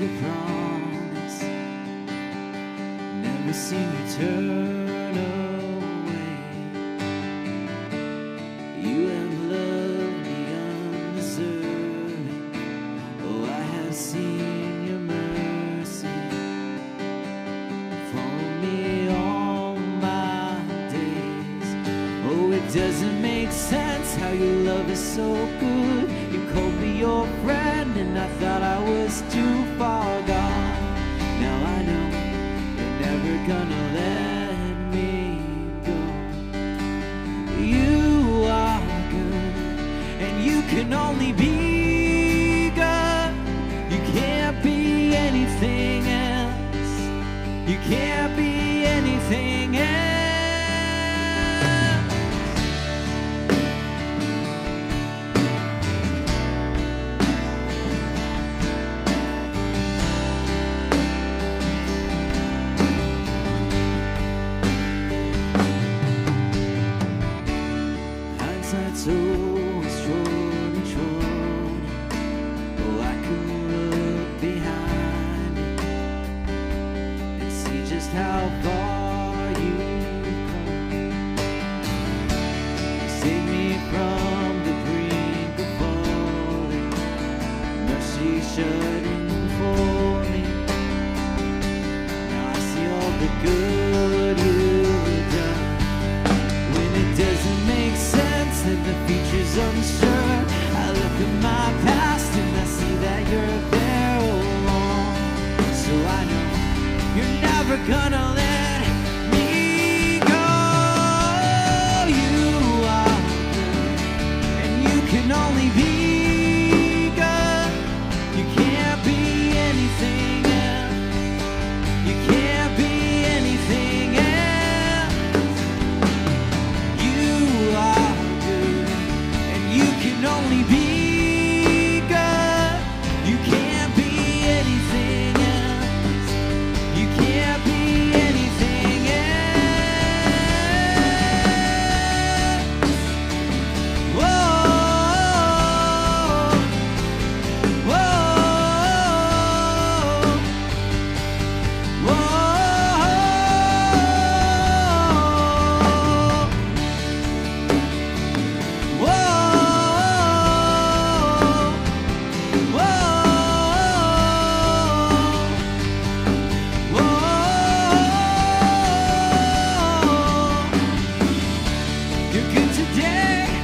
your promise, never seen you turn away. You have loved me undeserving. Oh, I have seen your mercy follow me all my days. Oh, it doesn't make sense how your love is so good. You called me your friend and I thought I was too far gone. Now I know you're never gonna let me go. You are good and you can only be good. You can't be anything else. You can't be anything else. Hindsight's always short and short. Oh, I can look behind it and see just how far you've come. You saved me from the brink of falling, mercy shutting for me. Now I see all the good you've done. When it doesn't make sense and the future's unsure, I look at my past and I see that you're there all along. So I know you're never gonna let me go. You are good and you can only be good. You can't be anything else. You can't be anything else. You are good and you can only be good. You can't be anything else. You can't be anything else. Whoa, whoa, whoa. You're good today,